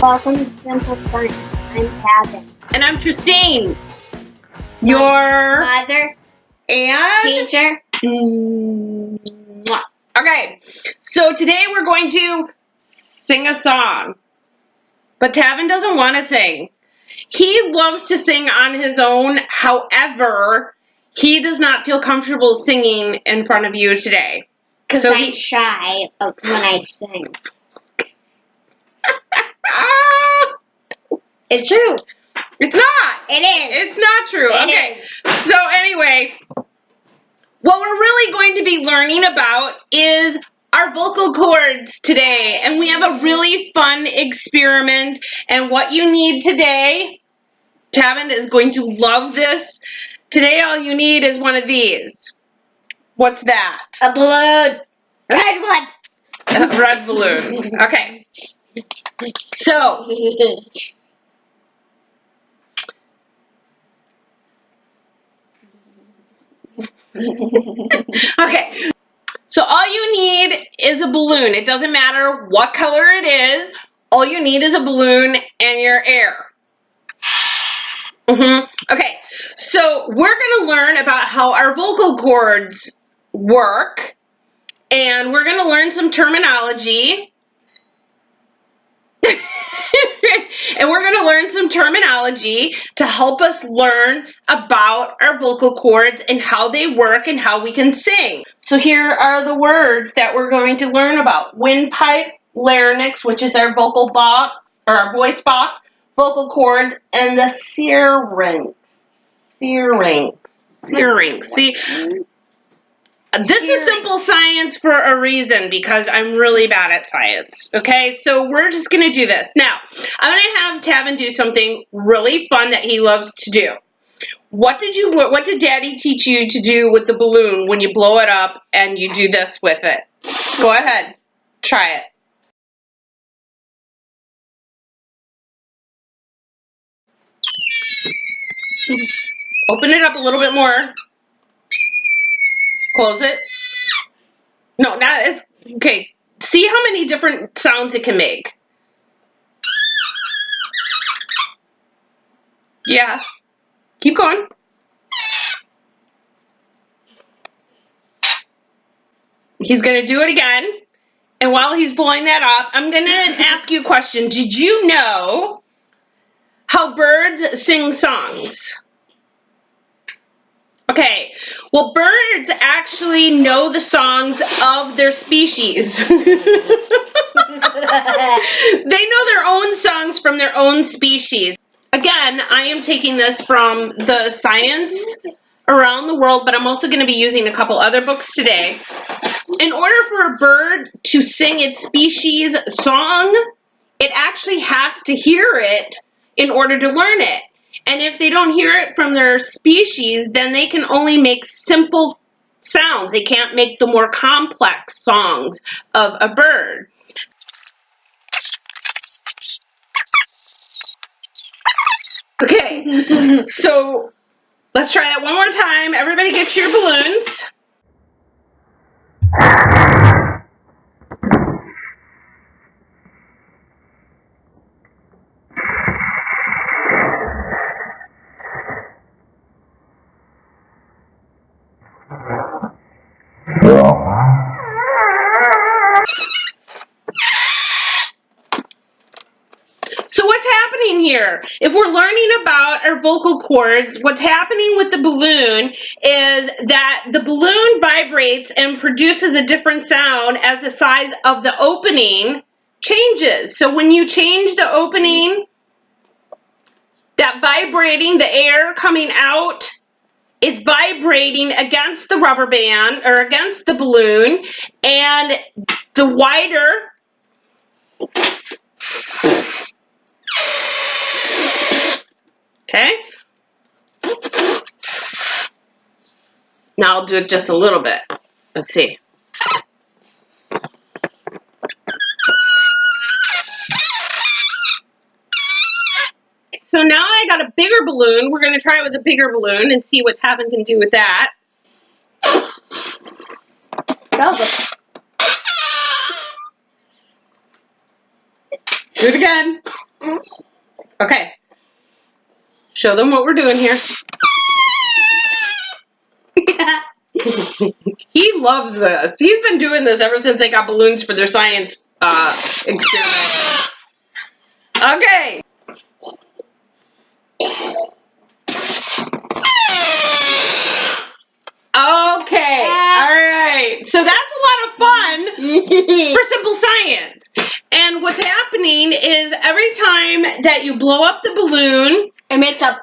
Welcome to Simple Science. I'm Tabin. And I'm Christine. Your mother and teacher. Okay, so today we're going to sing a song. But Tavin doesn't want to sing. He loves to sing on his own. However, he does not feel comfortable singing in front of you today. Because I'm shy when I sing. It's true. It's not. It is. It's not true. It is. So anyway, what we're really going to be learning about is our vocal cords today. And we have a really fun experiment. And what you need today, Tavin is going to love this. Today all you need is one of these. What's that? A balloon. Red one. A red balloon. Okay. So, okay. So all you need is a balloon. It doesn't matter what color it is. All you need is a balloon and your air. Okay. So we're going to learn about how our vocal cords work. And we're going to learn some terminology. And we're going to learn some terminology to help us learn about our vocal cords and how they work and how we can sing. So here are the words that we're going to learn about. Windpipe, larynx, which is our vocal box, or our voice box, vocal cords, and the syrinx. Syrinx. See? This is simple science for a reason because I'm really bad at science, okay? So we're just going to do this. Now, I'm going to have Tavin do something really fun that he loves to do. What did Daddy teach you to do with the balloon when you blow it up and you do this with it? Go ahead. Try it. Open it up a little bit more. Close it. No, not as, okay. See how many different sounds it can make. Yeah. Keep going. He's going to do it again. And while he's blowing that up, I'm going to ask you a question. Did you know how birds sing songs? Okay, well, birds actually know the songs of their species. They know their own songs from their own species. Again, I am taking this from the Science Around the World, but I'm also going to be using a couple other books today. In order for a bird to sing its species song, it actually has to hear it in order to learn it. And if they don't hear it from their species, then they can only make simple sounds. They can't make the more complex songs of a bird. Okay, so let's try that one more time. Everybody get your balloons. So what's happening here? If we're learning about our vocal cords, what's happening with the balloon is that the balloon vibrates and produces a different sound as the size of the opening changes. So when you change the opening, that vibrating, the air coming out is vibrating against the rubber band or against the balloon, and the wider okay. Now I'll do it just a little bit. Let's see. So now I got a bigger balloon. We're going to try it with a bigger balloon and see what Tavin can do with that. Do it again. Okay. Show them what we're doing here. He loves this. He's been doing this ever since they got balloons for their science experiment. Okay. Okay. All right. So that's a lot of fun for simple science. And what's happening is every time that you blow up the balloon, it makes a...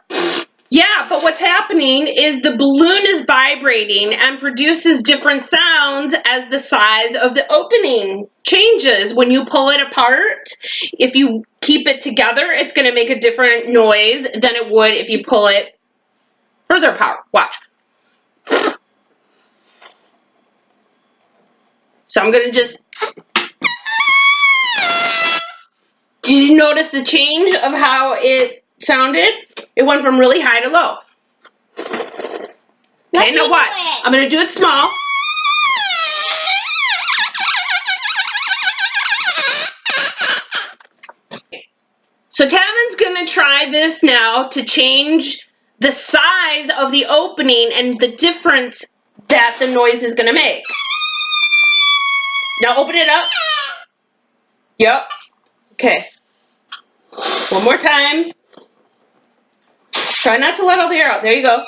Yeah, but what's happening is the balloon is vibrating and produces different sounds as the size of the opening changes. When you pull it apart, if you keep it together, it's going to make a different noise than it would if you pull it further apart. Watch. So I'm going to just... Did you notice the change of how it sounded? It went from really high to low. Okay, now what? I'm going to do it small. So Tavin's going to try this now to change the size of the opening and the difference that the noise is going to make. Now open it up. Yep. Okay. One more time. Try not to let all the air out. There you go.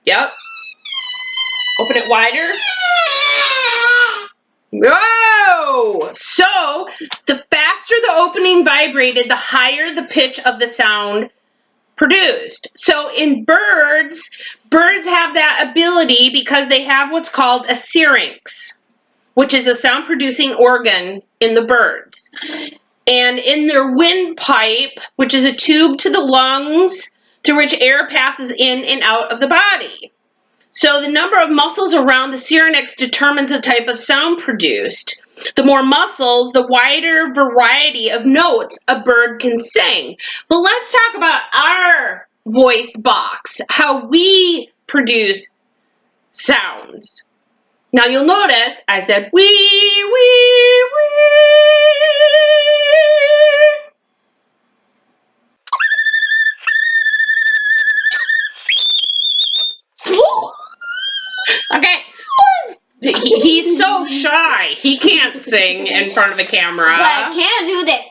Yep. Open it wider. Whoa! So, the faster the opening vibrated, the higher the pitch of the sound produced. So, in birds have that ability because they have what's called a syrinx, which is a sound-producing organ in the birds. And in their windpipe, which is a tube to the lungs through which air passes in and out of the body. So the number of muscles around the syrinx determines the type of sound produced. The more muscles, the wider variety of notes a bird can sing. But let's talk about our voice box, how we produce sounds. Now you'll notice I said wee, wee, wee. Okay. He's so shy. He can't sing in front of a camera. But I can do this.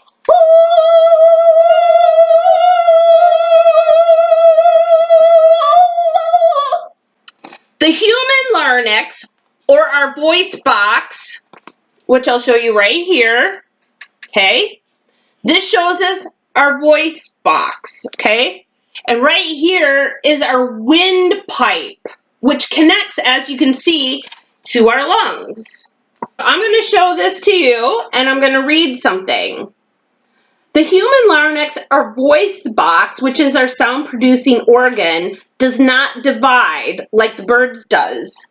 The human larynx, or our voice box, which I'll show you right here, okay? This shows us our voice box, okay? And right here is our windpipe, which connects, as you can see, to our lungs. I'm going to show this to you, and I'm going to read something. The human larynx, or voice box, which is our sound-producing organ, does not divide like the bird's does.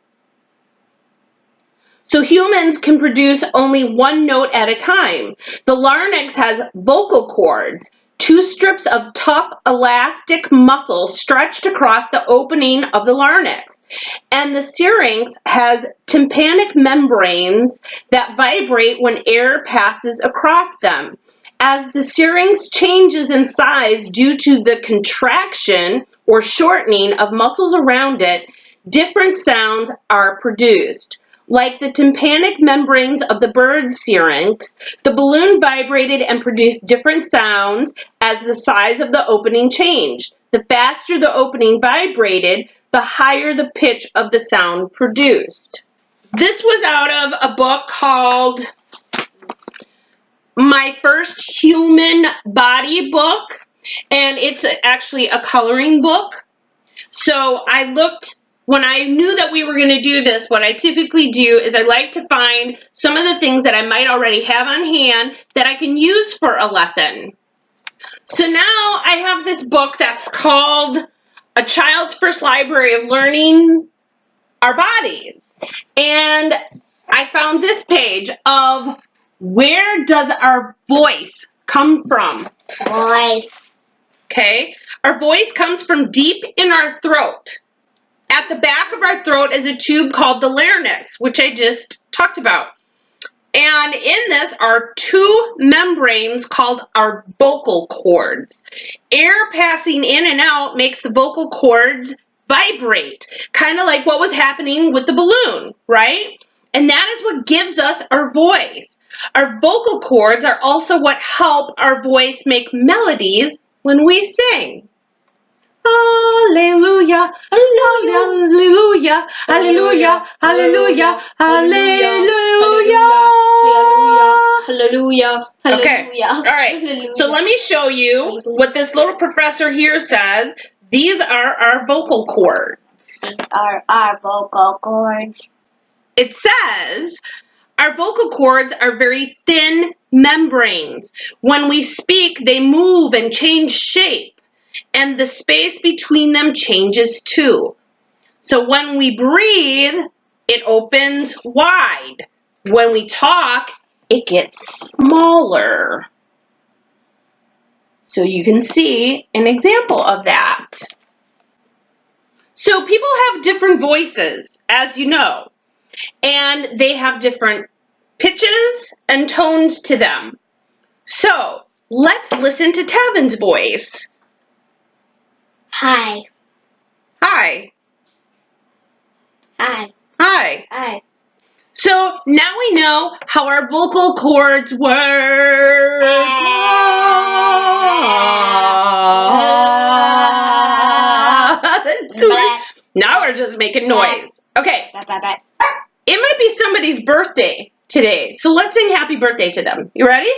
So humans can produce only one note at a time. The larynx has vocal cords, two strips of tough elastic muscle stretched across the opening of the larynx. And the syrinx has tympanic membranes that vibrate when air passes across them. As the syrinx changes in size due to the contraction or shortening of muscles around it, different sounds are produced. Like the tympanic membranes of the bird's syrinx, the balloon vibrated and produced different sounds as the size of the opening changed. The faster the opening vibrated, the higher the pitch of the sound produced. This was out of a book called My First Human Body Book, and it's actually a coloring book. So I looked. When I knew that we were going to do this, what I typically do is I like to find some of the things that I might already have on hand that I can use for a lesson. So now I have this book that's called A Child's First Library of Learning Our Bodies. And I found this page of where does our voice come from? Voice. Okay, our voice comes from deep in our throat. At the back of our throat is a tube called the larynx, which I just talked about. And in this are two membranes called our vocal cords. Air passing in and out makes the vocal cords vibrate, kind of like what was happening with the balloon, right? And that is what gives us our voice. Our vocal cords are also what help our voice make melodies when we sing. Hallelujah, hallelujah, hallelujah, hallelujah, hallelujah. Hallelujah. Okay, all right. So let me show you what this little professor here says. These are our vocal cords. These are our vocal cords. It says our vocal cords are very thin membranes. When we speak, they move and change shape, and the space between them changes too. So when we breathe, it opens wide. When we talk, it gets smaller. So you can see an example of that. So people have different voices, as you know, and they have different pitches and tones to them. So let's listen to Tavin's voice. Hi. Hi. Hi. Hi. Hi. So now we know how our vocal cords work. Now we're just making noise. Okay. It might be somebody's birthday today, so let's sing happy birthday to them. You ready?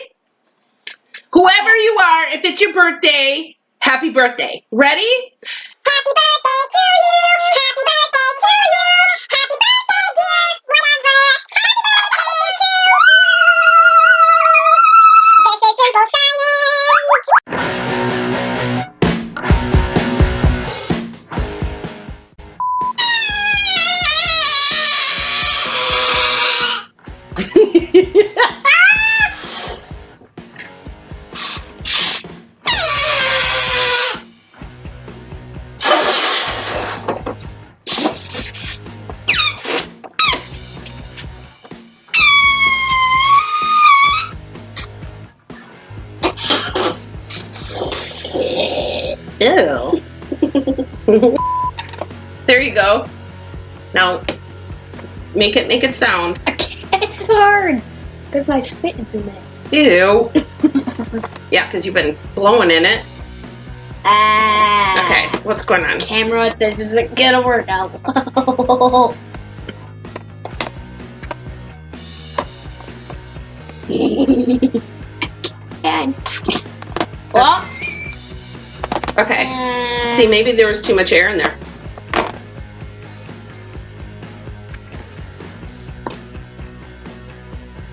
Whoever you are, if it's your birthday, happy birthday. Ready? Happy birthday to you! Happy birthday to you! Happy birthday, dear whatever! Happy birthday to you! This is simple science! Ew. There you go. Now, make it sound. I can't. It's hard. Because my spit is in it. Ew. Yeah, because you've been blowing in it. Okay, what's going on? Camera, this isn't gonna work out. And well, Okay. See, maybe there was too much air in there.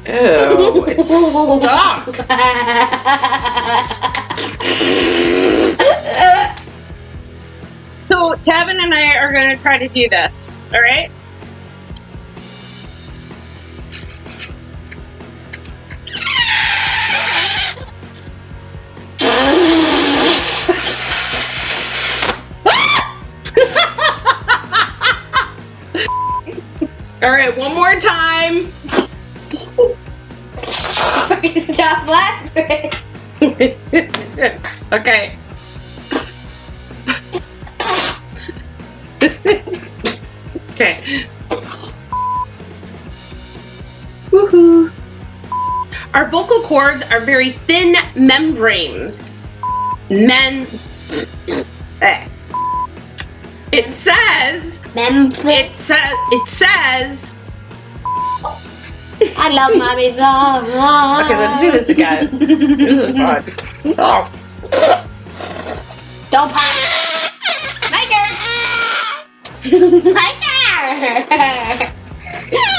Ew, it's stuck. So Tavin and I are going to try to do this. All right. All right, one more time. stop laughing. Okay. Okay. Woohoo. Our vocal cords are very thin membranes. It says. I love Mommy's song. Okay, let's do this again. This is fun. Oh. Don't pop. My turn. My turn.